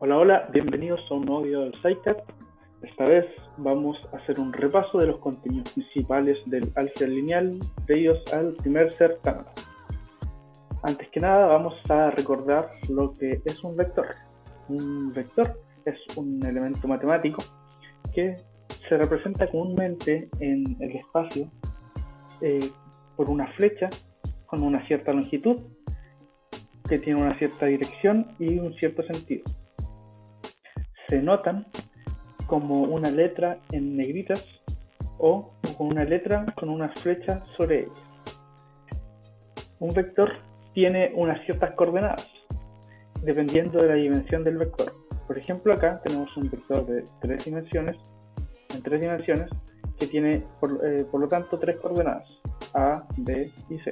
Hola, hola, bienvenidos a un nuevo video del SciCat. Esta vez vamos a hacer un repaso de los contenidos principales del álgebra lineal previos al primer certamen. Antes que nada vamos a recordar lo que es un vector. Un vector es un elemento matemático que se representa comúnmente en el espacio por una flecha con una cierta longitud que tiene una cierta dirección y un cierto sentido. Se notan como una letra en negritas o con una letra con una flecha sobre ella. Un vector tiene unas ciertas coordenadas dependiendo de la dimensión del vector. Por ejemplo, acá tenemos un vector de tres dimensiones que tiene por lo tanto tres coordenadas: A, B y C.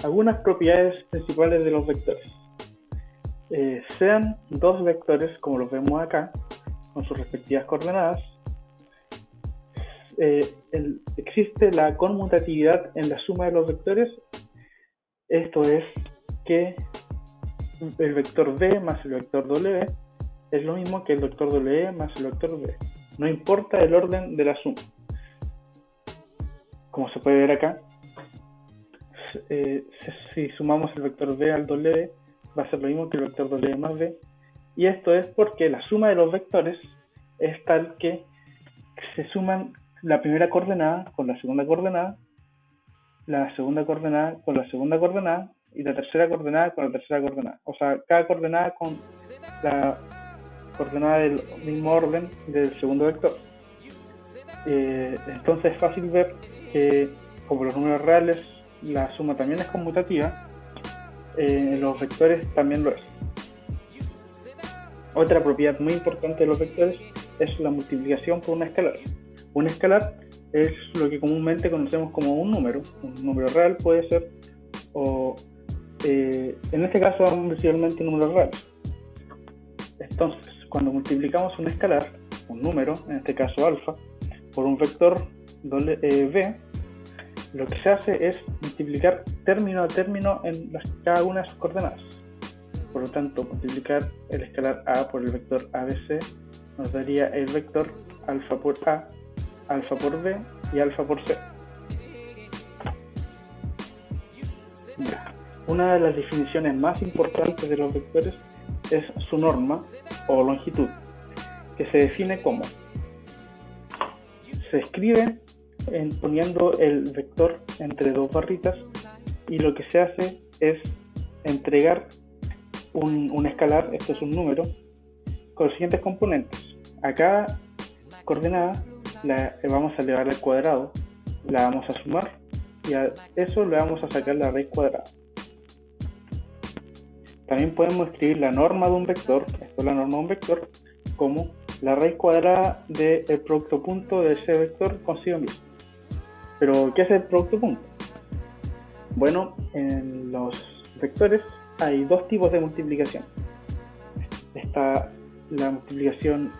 Algunas propiedades principales de los vectores. Sean dos vectores como los vemos acá con sus respectivas coordenadas, existe la conmutatividad en la suma de los vectores. Esto es que el vector v más el vector w es lo mismo que el vector w más el vector v, no importa el orden de la suma. Como se puede ver acá, si sumamos el vector v al w va a ser lo mismo que el vector w más v, y esto es porque la suma de los vectores es tal que se suman la primera coordenada con la segunda coordenada, la segunda coordenada con la segunda coordenada y la tercera coordenada con la tercera coordenada. O sea, cada coordenada con la coordenada del mismo orden del segundo vector. Entonces es fácil ver que, como los números reales, la suma también es conmutativa. Los vectores también lo es. Otra propiedad muy importante de los vectores es la multiplicación por una escalar. Un escalar es lo que comúnmente conocemos como un número. Un número real puede ser, o en este caso principalmente números reales. Entonces, cuando multiplicamos un escalar, un número, en este caso alfa, por un vector v, lo que se hace es multiplicar término a término en cada una de sus coordenadas. Por lo tanto, multiplicar el escalar a por el vector abc nos daría el vector alfa por a, alfa por b y alfa por c. Una de las definiciones más importantes de los vectores es su norma o longitud, que se define como: se escribe poniendo el vector entre dos barritas, y lo que se hace es entregar un escalar, esto es un número, con los siguientes componentes. A cada coordenada la vamos a elevar al cuadrado, la vamos a sumar y a eso le vamos a sacar la raíz cuadrada. También podemos escribir la norma de un vector, esto es la norma de un vector, como la raíz cuadrada del producto punto de ese vector consigo mismo. Pero, ¿qué es el producto punto? Bueno, en los vectores hay dos tipos de multiplicación. Está la multiplicación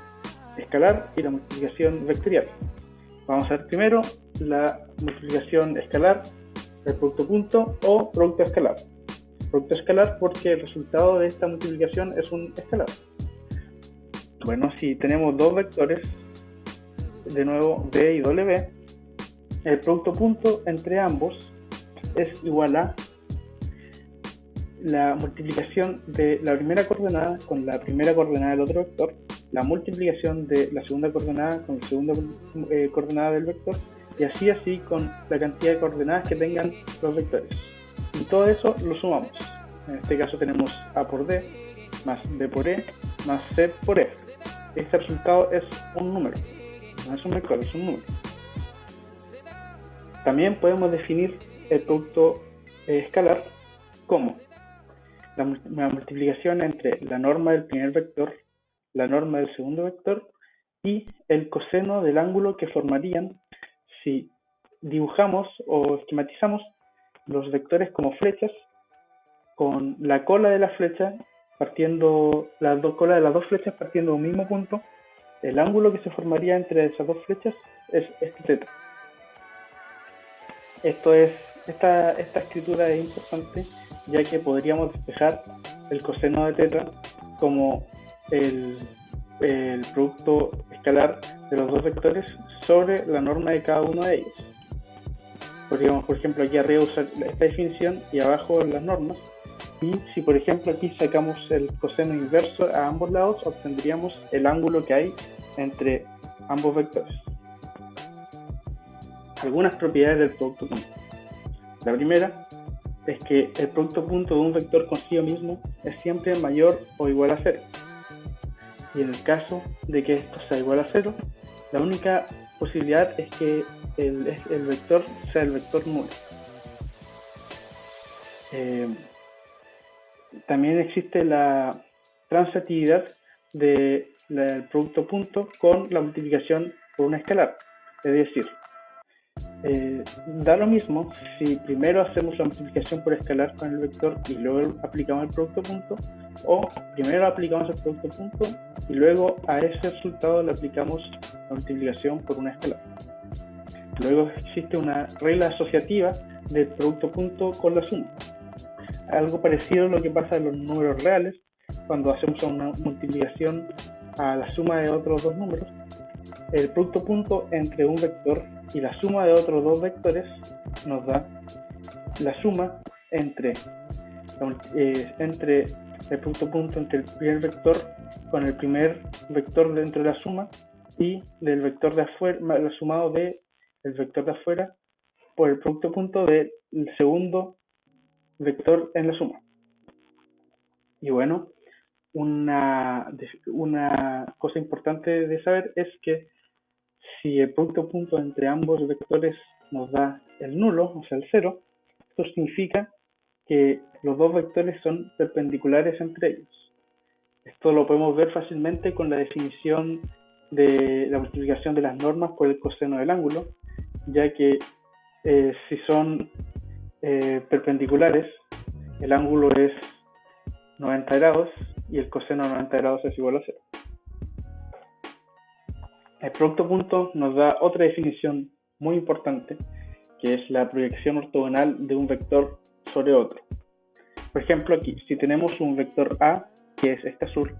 escalar y la multiplicación vectorial. Vamos a ver primero la multiplicación escalar, el producto punto o producto escalar. Producto escalar porque el resultado de esta multiplicación es un escalar. Bueno, si tenemos dos vectores, de nuevo v y w, el producto punto entre ambos es igual a la multiplicación de la primera coordenada con la primera coordenada del otro vector, la multiplicación de la segunda coordenada con la segunda coordenada del vector, y así con la cantidad de coordenadas que tengan los vectores. Y todo eso lo sumamos. En este caso tenemos a por d más b por e más c por f. Este resultado es un número, no es un vector, es un número. También podemos definir el producto escalar como la multiplicación entre la norma del primer vector, la norma del segundo vector y el coseno del ángulo que formarían si dibujamos o esquematizamos los vectores como flechas, con la cola de la flecha partiendo, las dos colas de las dos flechas partiendo de un mismo punto. El ángulo que se formaría entre esas dos flechas es este θ. Esta escritura es importante, ya que podríamos despejar el coseno de teta como el producto escalar de los dos vectores sobre la norma de cada uno de ellos. Podríamos, por ejemplo, aquí arriba usar esta definición y abajo las normas. Y si, por ejemplo, aquí sacamos el coseno inverso a ambos lados, obtendríamos el ángulo que hay entre ambos vectores. Algunas propiedades del producto punto. La primera es que el producto punto de un vector consigo mismo es siempre mayor o igual a 0. Y en el caso de que esto sea igual a 0, la única posibilidad es que el vector sea el vector nulo. También existe la transitividad del producto punto con la multiplicación por una escalar. Es decir, da lo mismo si primero hacemos la multiplicación por escalar con el vector y luego aplicamos el producto punto, o primero aplicamos el producto punto y luego a ese resultado le aplicamos la multiplicación por una escalar. Luego existe una regla asociativa del producto punto con la suma. Algo parecido a lo que pasa en los números reales cuando hacemos una multiplicación a la suma de otros dos números. El producto punto entre un vector y la suma de otros dos vectores nos da la suma entre el producto punto entre el primer vector con el primer vector dentro de la suma y del vector de afuera, el sumado del vector de afuera por el producto punto del segundo vector en la suma. Y bueno, una cosa importante de saber es que si el producto punto entre ambos vectores nos da el nulo, o sea el 0, esto significa que los dos vectores son perpendiculares entre ellos. Esto lo podemos ver fácilmente con la definición de la multiplicación de las normas por el coseno del ángulo, ya que si son perpendiculares, el ángulo es 90 grados y el coseno de 90 grados es igual a 0. El producto punto nos da otra definición muy importante, que es la proyección ortogonal de un vector sobre otro. Por ejemplo, aquí, si tenemos un vector A, que es este azul,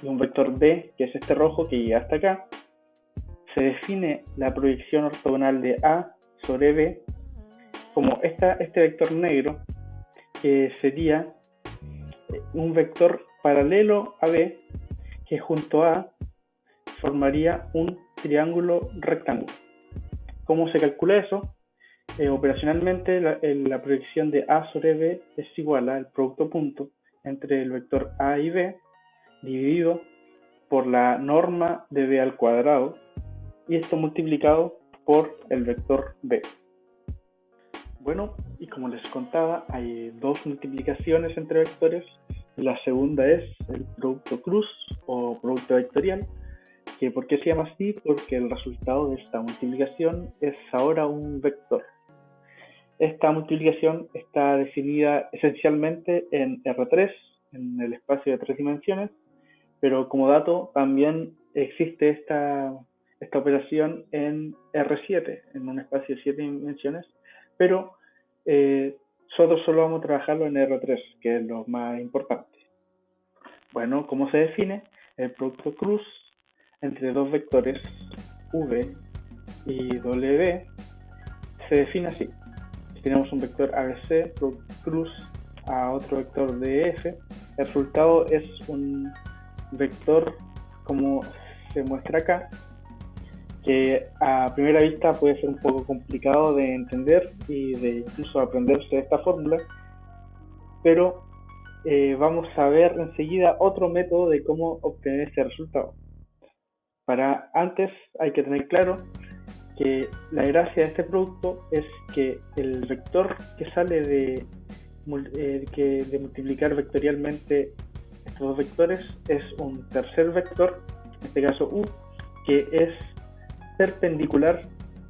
y un vector B, que es este rojo, que llega hasta acá, se define la proyección ortogonal de A sobre B como este vector negro, que sería un vector paralelo a B, que junto a A formaría un triángulo rectángulo. ¿Cómo se calcula eso? Operacionalmente la proyección de A sobre B es igual al producto punto entre el vector A y B dividido por la norma de B al cuadrado y esto multiplicado por el vector B. Bueno, y como les contaba, hay dos multiplicaciones entre vectores. La segunda es el producto cruz o producto vectorial, que ¿por qué se llama así? Porque el resultado de esta multiplicación es ahora un vector. Esta multiplicación está definida esencialmente en R3, en el espacio de 3 dimensiones, pero como dato también existe esta operación en R7, en un espacio de 7 dimensiones, pero nosotros solo vamos a trabajarlo en R3, que es lo más importante. Bueno, ¿cómo se define? El producto cruz entre dos vectores v y w se define así. Si tenemos un vector ABC, cruz a otro vector df, el resultado es un vector como se muestra acá, que a primera vista puede ser un poco complicado de entender y de incluso aprenderse esta fórmula, pero vamos a ver enseguida otro método de cómo obtener este resultado. Para antes hay que tener claro que la gracia de este producto es que el vector que sale de multiplicar vectorialmente estos dos vectores es un tercer vector, en este caso u, que es perpendicular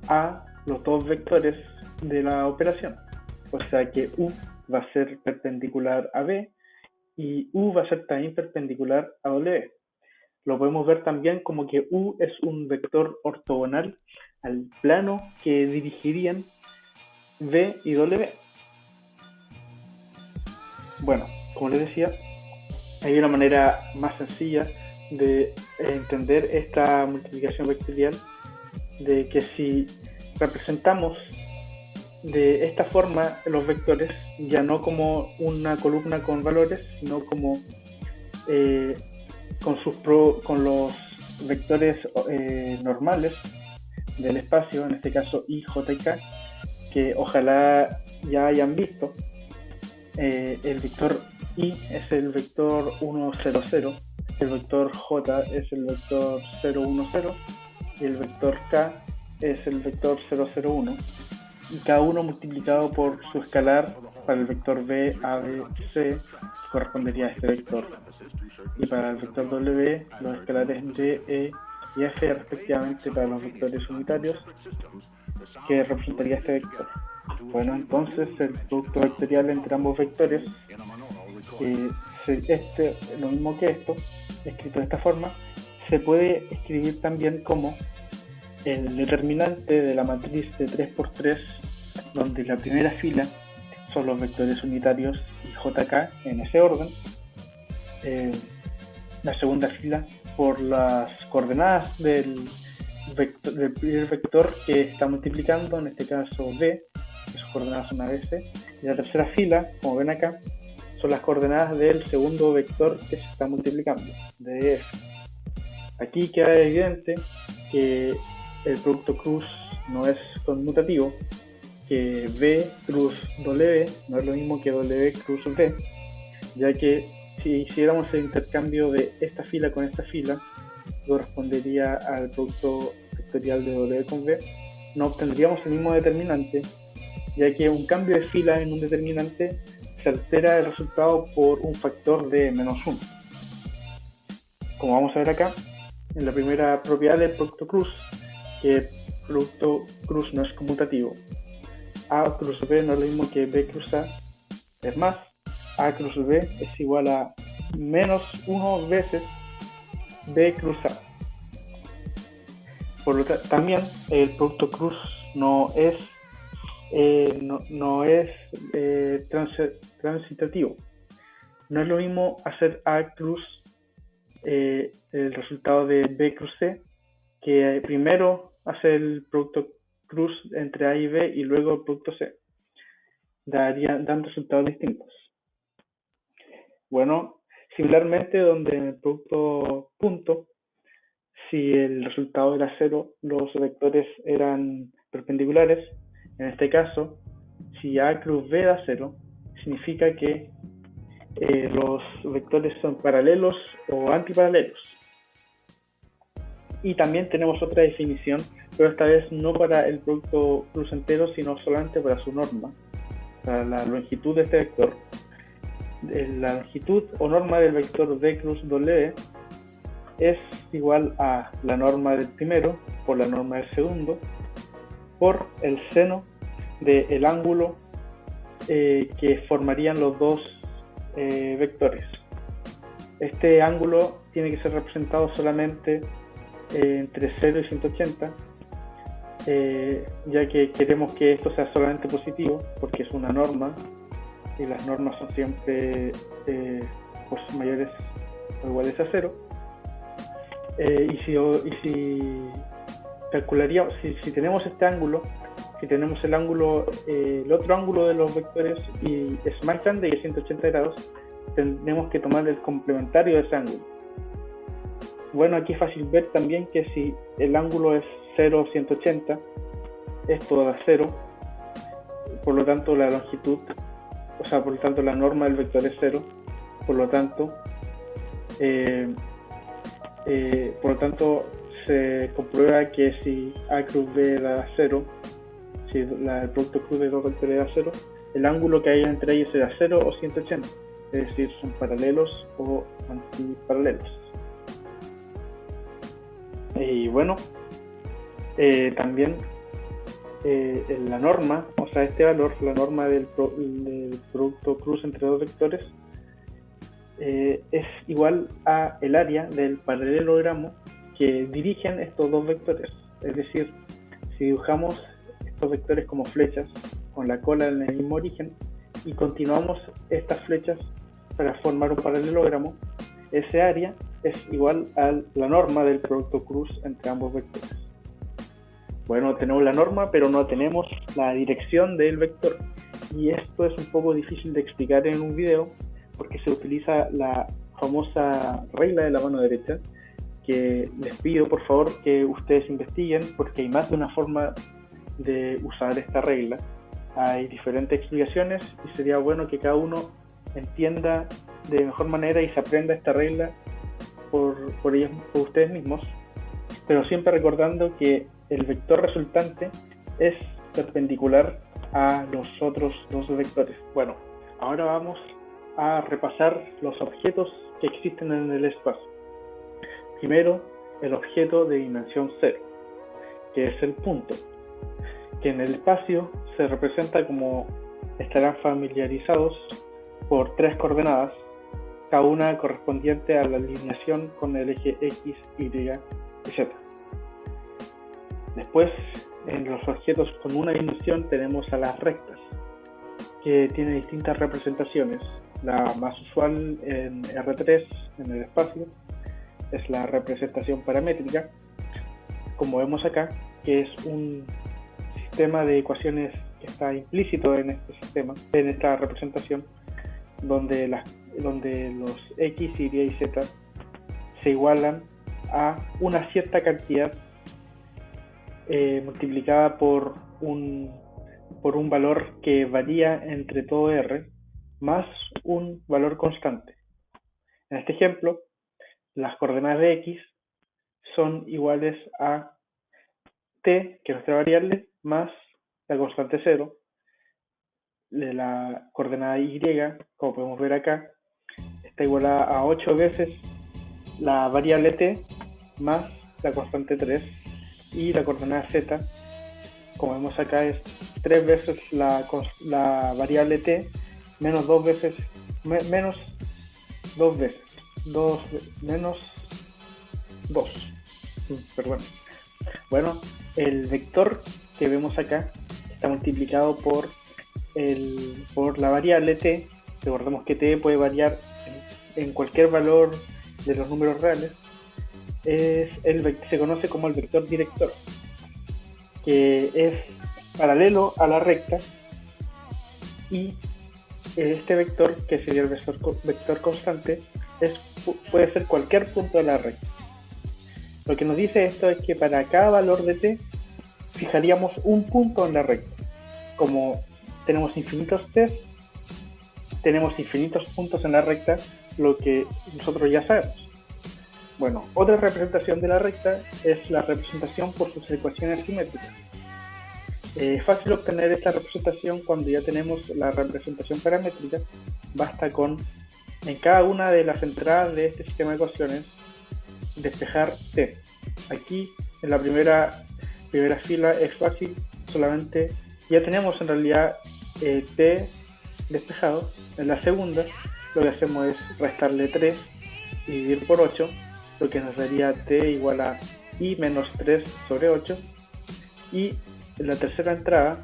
a los dos vectores de la operación. O sea que u va a ser perpendicular a b y u va a ser también perpendicular a w. Lo podemos ver también como que u es un vector ortogonal al plano que dirigirían v y w. Bueno, como les decía, Hay una manera más sencilla de entender esta multiplicación vectorial, de que si representamos de esta forma los vectores, ya no como una columna con valores, sino como con los vectores normales del espacio, en este caso I, J y K, que ojalá ya hayan visto. El vector I es el vector 1, 0, 0, el vector J es el vector 0, 1, 0 y el vector K es el vector 0, 0, 1, y cada uno multiplicado por su escalar. Para el vector B, A, B, C correspondería a este vector, y para el vector W los escalares D, E y F respectivamente para los vectores unitarios, que representaría este vector. Bueno, entonces el producto vectorial entre ambos vectores, lo mismo que esto, escrito de esta forma, se puede escribir también como el determinante de la matriz de 3×3, donde la primera fila son los vectores unitarios y JK en ese orden, la segunda fila por las coordenadas del primer vector que está multiplicando, en este caso D, que sus coordenadas son ABC, y la tercera fila, como ven acá, son las coordenadas del segundo vector que se está multiplicando, DF. Aquí queda evidente que el producto cruz no es conmutativo, que B cruz W no es lo mismo que W cruz V, ya que si hiciéramos el intercambio de esta fila con esta fila, correspondería al producto vectorial de W con V, no obtendríamos el mismo determinante, ya que un cambio de fila en un determinante se altera el resultado por un factor de -1. Como vamos a ver acá, en la primera propiedad del producto cruz, que el producto cruz no es conmutativo. A cruz B no es lo mismo que B cruz A, es más, A cruz B es igual a -1 veces B cruz A. Por lo tanto, también el producto cruz no es transitativo. No es lo mismo hacer A cruz el resultado de B cruz C, que primero hacer el producto cruz entre A y B y luego el producto C. Dan resultados distintos. Bueno, similarmente, donde en el producto punto, si el resultado era 0, los vectores eran perpendiculares. En este caso, si A cruz B da 0, significa que los vectores son paralelos o antiparalelos. Y también tenemos otra definición, pero esta vez no para el producto cruz entero, sino solamente para su norma, para la longitud de este vector. La longitud o norma del vector D cruz W es igual a la norma del primero por la norma del segundo por el seno del ángulo que formarían los dos vectores. Este ángulo tiene que ser representado solamente entre 0 y 180, ya que queremos que esto sea solamente positivo, porque es una norma y las normas son siempre mayores o iguales a 0. Si calcularíamos, si tenemos este ángulo, si tenemos el otro ángulo de los vectores y es más grande que 180 grados, tenemos que tomar el complementario de ese ángulo. Bueno, aquí es fácil ver también que si el ángulo es 0 o 180, esto da 0, por lo tanto la longitud, por lo tanto la norma del vector es 0, por lo tanto se comprueba que si A cruz B da 0, si el producto cruz de dos vectores da 0, el ángulo que hay entre ellos será 0 o 180, es decir, son paralelos o antiparalelos. Y bueno, también la norma, este valor, la norma del producto cruz entre dos vectores, es igual a el área del paralelogramo que dirigen estos dos vectores. Es decir, si dibujamos estos vectores como flechas con la cola en el mismo origen y continuamos estas flechas para formar un paralelogramo, ese área es igual a la norma del producto cruz entre ambos vectores. Bueno, tenemos la norma, pero no tenemos la dirección del vector. Y esto es un poco difícil de explicar en un video, porque se utiliza la famosa regla de la mano derecha, que les pido por favor que ustedes investiguen, porque hay más de una forma de usar esta regla. Hay diferentes explicaciones y sería bueno que cada uno entienda de mejor manera y se aprenda esta regla por ustedes mismos, pero siempre recordando que el vector resultante es perpendicular a los otros dos vectores. Bueno, ahora vamos a repasar los objetos que existen en el espacio. Primero, el objeto de dimensión 0, que es el punto, que en el espacio se representa como estarán familiarizados por 3 coordenadas, cada una correspondiente a la alineación con el eje X, Y y Z. Después, en los objetos con una dimensión tenemos a las rectas, que tienen distintas representaciones. La más usual en R3, en el espacio, es la representación paramétrica, como vemos acá, que es un sistema de ecuaciones que está implícito en este sistema, en esta representación, donde los X, Y y Z se igualan a una cierta cantidad multiplicada por un valor que varía entre todo R más un valor constante. En este ejemplo, las coordenadas de X son iguales a t, que es nuestra variable, más la constante 0. De la coordenada Y, como podemos ver acá, está igualada a 8 veces la variable t más la constante 3, y la coordenada Z, como vemos acá, es 3 veces la variable t menos 2 veces, menos 2 veces, menos 2, perdón. Bueno, el vector que vemos acá está multiplicado por la variable t. Recordemos que t puede variar en cualquier valor de los números reales. Se conoce como el vector director, que es paralelo a la recta, y este vector, que sería el vector constante, puede ser cualquier punto de la recta. Lo que nos dice esto es que para cada valor de t fijaríamos un punto en la recta. Como tenemos infinitos t, tenemos infinitos puntos en la recta, lo que nosotros ya sabemos. Bueno, otra representación de la recta es la representación por sus ecuaciones simétricas. Es fácil obtener esta representación cuando ya tenemos la representación paramétrica. Basta con, en cada una de las entradas de este sistema de ecuaciones, despejar t. Aquí, en la primera fila, es fácil, solamente ya tenemos en realidad t despejado. En la segunda, lo que hacemos es restarle 3 y dividir por 8, lo que nos daría t igual a i menos 3 sobre 8, y en la tercera entrada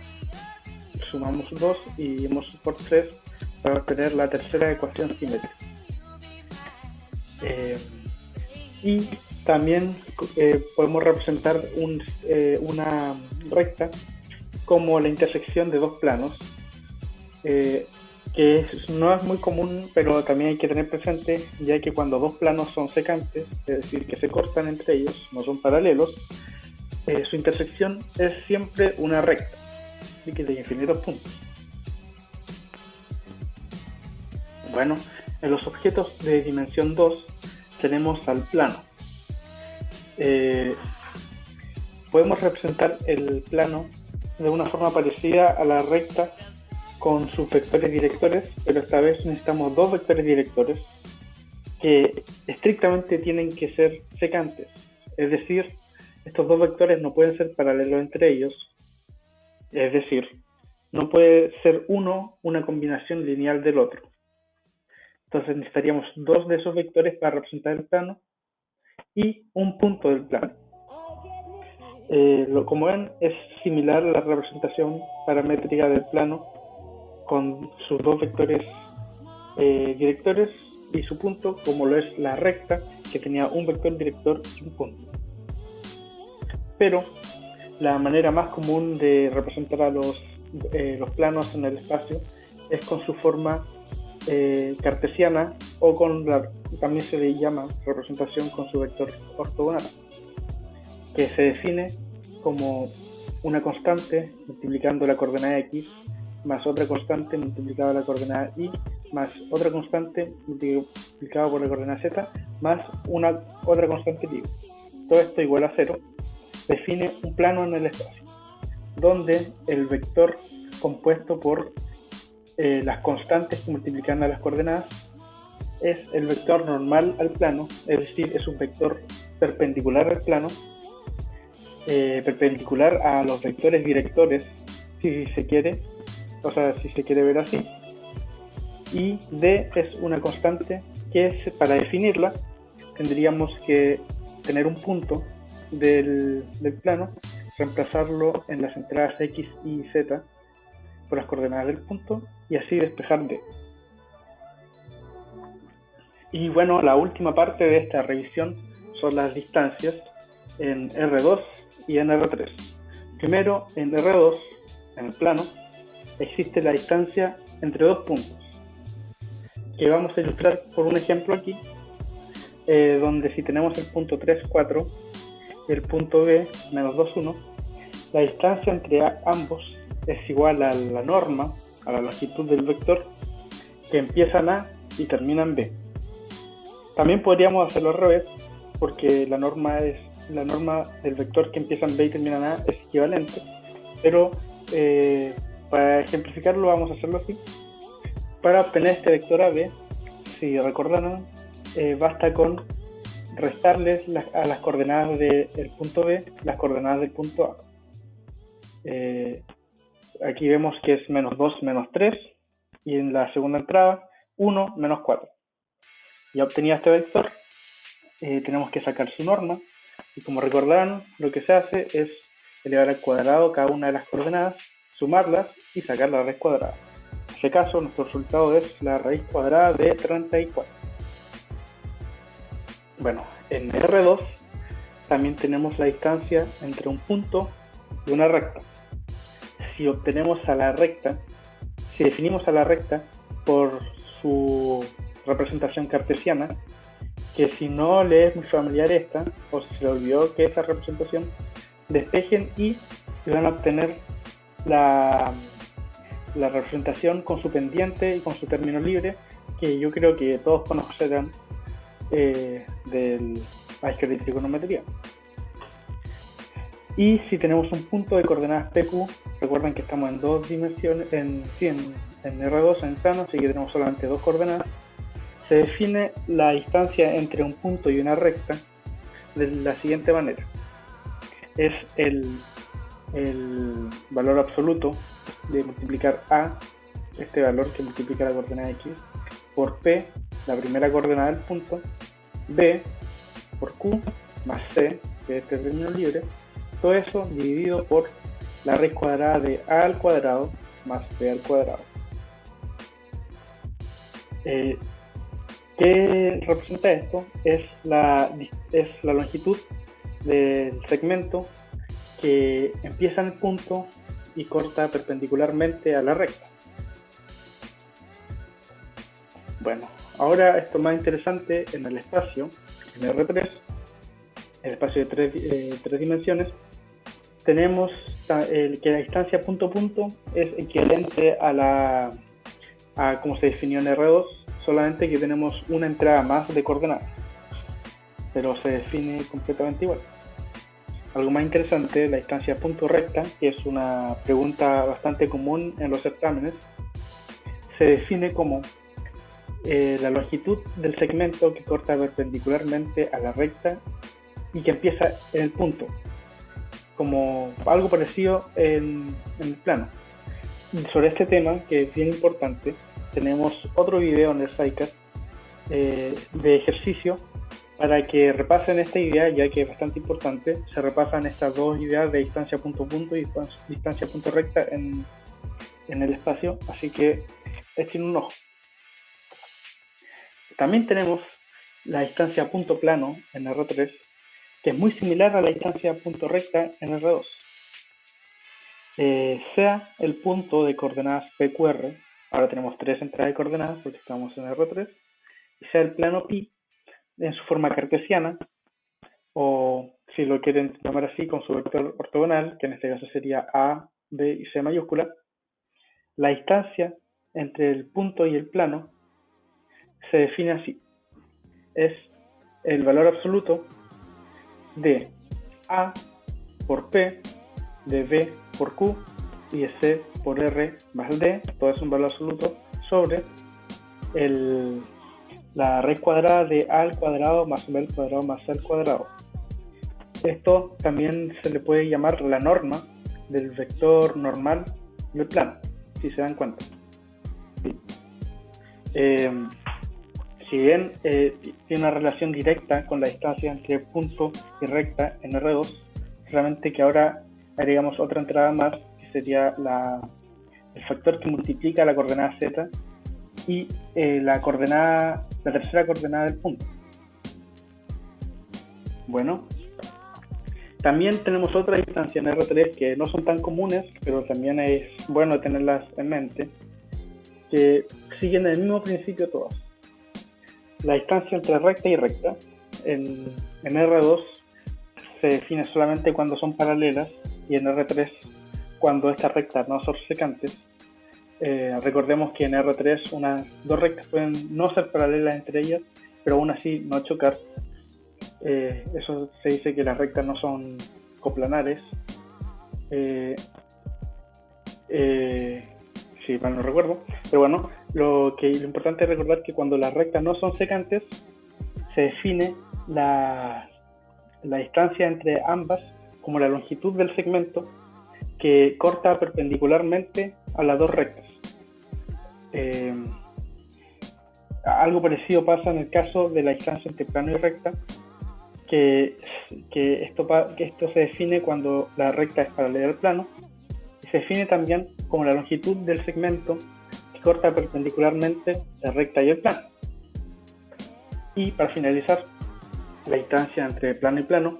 sumamos 2 y dividimos por 3 para obtener la tercera ecuación simétrica. Y también podemos representar una recta como la intersección de dos planos, que no es muy común, pero también hay que tener presente, ya que cuando dos planos son secantes, es decir, que se cortan entre ellos, no son paralelos, su intersección es siempre una recta, y que de infinitos puntos. Bueno, en los objetos de dimensión 2 tenemos al plano. Podemos representar el plano de una forma parecida a la recta con sus vectores directores, pero esta vez necesitamos dos vectores directores que estrictamente tienen que ser secantes. Es decir, estos dos vectores no pueden ser paralelos entre ellos. Es decir, no puede ser uno una combinación lineal del otro. Entonces necesitaríamos dos de esos vectores para representar el plano y un punto del plano. Como ven, es similar a la representación paramétrica del plano con sus dos vectores directores, y su punto, como lo es la recta, que tenía un vector director y un punto. Pero la manera más común de representar a los planos en el espacio es con su forma cartesiana, o también se le llama representación con su vector ortogonal, que se define como una constante multiplicando la coordenada x más otra constante multiplicada por la coordenada y más otra constante multiplicada por la coordenada z más otra constante y. Todo esto igual a 0 define un plano en el espacio, donde el vector compuesto por las constantes que multiplican a las coordenadas es el vector normal al plano, es decir, es un vector perpendicular al plano, perpendicular a los vectores directores, si se quiere, o sea, si se quiere ver así. Y d es una constante que para definirla tendríamos que tener un punto del plano, reemplazarlo en las entradas x y z por las coordenadas del punto y así despejar d. Y bueno, la última parte de esta revisión son las distancias en R2 y en R3. Primero, en R2, en el plano, existe la distancia entre dos puntos, que vamos a ilustrar por un ejemplo aquí, donde si tenemos el punto 3, 4 y el punto B, menos 2, 1, la distancia entre ambos es igual a la norma, a la longitud del vector, que empieza en A y termina en B. También podríamos hacerlo al revés, porque la norma del vector que empieza en B y termina en A es equivalente, pero para ejemplificarlo vamos a hacerlo así. Para obtener este vector AB, si recordaron, basta con restarles a las coordenadas del punto B las coordenadas del punto A. Aquí vemos que es menos 2, menos 3, y en la segunda entrada 1, menos 4. Ya obtenía este vector, tenemos que sacar su norma, y como recordarán, lo que se hace es elevar al cuadrado cada una de las coordenadas, sumarlas y sacar la raíz cuadrada. En este caso, nuestro resultado es la raíz cuadrada de 34. Bueno, en R2 también tenemos la distancia entre un punto y una recta. Si obtenemos a la recta, si definimos a la recta por su representación cartesiana, que si no le es muy familiar esta, o si se le olvidó que esa representación, despejen y van a obtener la representación con su pendiente y con su término libre, que yo creo que todos conocerán del álgebra y trigonometría. Y si tenemos un punto de coordenadas PQ, recuerden que estamos en dos dimensiones, en R2 en plano, así que tenemos solamente dos coordenadas. Se define la distancia entre un punto y una recta de la siguiente manera. Es el valor absoluto de multiplicar A, este valor que multiplica la coordenada X, por P, la primera coordenada del punto, B por Q más C, que es este término libre, todo eso dividido por la raíz cuadrada de A al cuadrado más B al cuadrado. ¿Qué representa esto? Es la longitud del segmento que empieza en el punto y corta perpendicularmente a la recta. Bueno, ahora esto más interesante en el espacio, en R3, el espacio de tres dimensiones, tenemos que la distancia punto a punto es equivalente a como se definió en R2, solamente que tenemos una entrada más de coordenadas, pero se define completamente igual. Algo más interesante, la distancia punto recta, que es una pregunta bastante común en los certámenes, se define como la longitud del segmento que corta perpendicularmente a la recta y que empieza en el punto, como algo parecido en el plano. Y sobre este tema, que es bien importante, tenemos otro video en el SciCast de ejercicio para que repasen esta idea, ya que es bastante importante. Se repasan estas dos ideas de distancia punto a punto y distancia punto recta en el espacio, así que echen un ojo. También tenemos la distancia punto plano en R3, que es muy similar a la distancia punto recta en R2. Sea el punto de coordenadas PQR, ahora tenemos 3 entradas de coordenadas porque estamos en R3, y sea el plano pi en su forma cartesiana, o si lo quieren llamar así, con su vector ortogonal, que en este caso sería A, B y C mayúscula. La distancia entre el punto y el plano se define así. Es el valor absoluto de A por P, de B por Q y de C por R más D, todo es un valor absoluto, sobre la raíz cuadrada de A al cuadrado más B al cuadrado más C al cuadrado. Esto también se le puede llamar la norma del vector normal del plano, si se dan cuenta. ¿Sí? Si bien tiene una relación directa con la distancia entre punto y recta en R2, solamente que ahora agregamos otra entrada más, que sería el factor que multiplica la coordenada z y la tercera coordenada del punto. Bueno, también tenemos otra distancia en R3 que no son tan comunes, pero también es bueno tenerlas en mente, que siguen el mismo principio todas. La distancia entre recta y recta en R2 se define solamente cuando son paralelas y en R3 cuando estas rectas no son secantes. Recordemos que en R3 dos rectas pueden no ser paralelas entre ellas, pero aún así no chocar. Eso se dice que las rectas no son coplanares. Si mal no recuerdo, pero bueno, lo importante es recordar que cuando las rectas no son secantes se define la distancia entre ambas como la longitud del segmento que corta perpendicularmente a las dos rectas. Algo parecido pasa en el caso de la distancia entre plano y recta, que esto se define cuando la recta es paralela al plano, y se define también como la longitud del segmento que corta perpendicularmente la recta y el plano. Y para finalizar, la distancia entre plano y plano,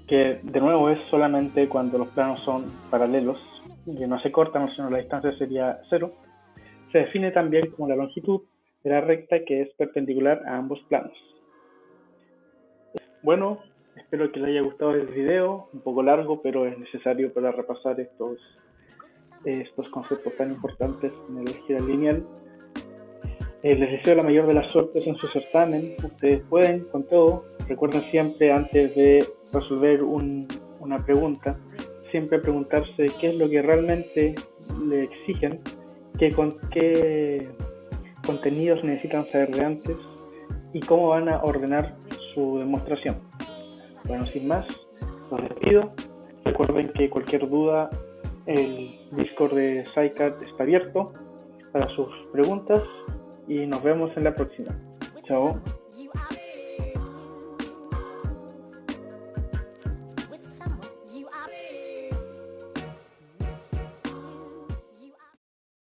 que de nuevo es solamente cuando los planos son paralelos y no se cortan, o sino la distancia sería 0, se define también como la longitud de la recta que es perpendicular a ambos planos. Bueno, espero que les haya gustado el video, un poco largo, pero es necesario para repasar estos conceptos tan importantes en el álgebra lineal. Les deseo la mayor de las suertes en su certamen. Ustedes pueden con todo. Recuerden siempre, antes de resolver una pregunta, siempre preguntarse qué es lo que realmente le exigen, qué contenidos necesitan saber de antes y cómo van a ordenar su demostración. Bueno, sin más, los despido. Recuerden que cualquier duda, el Discord de SciCAD está abierto para sus preguntas y nos vemos en la próxima. Chao.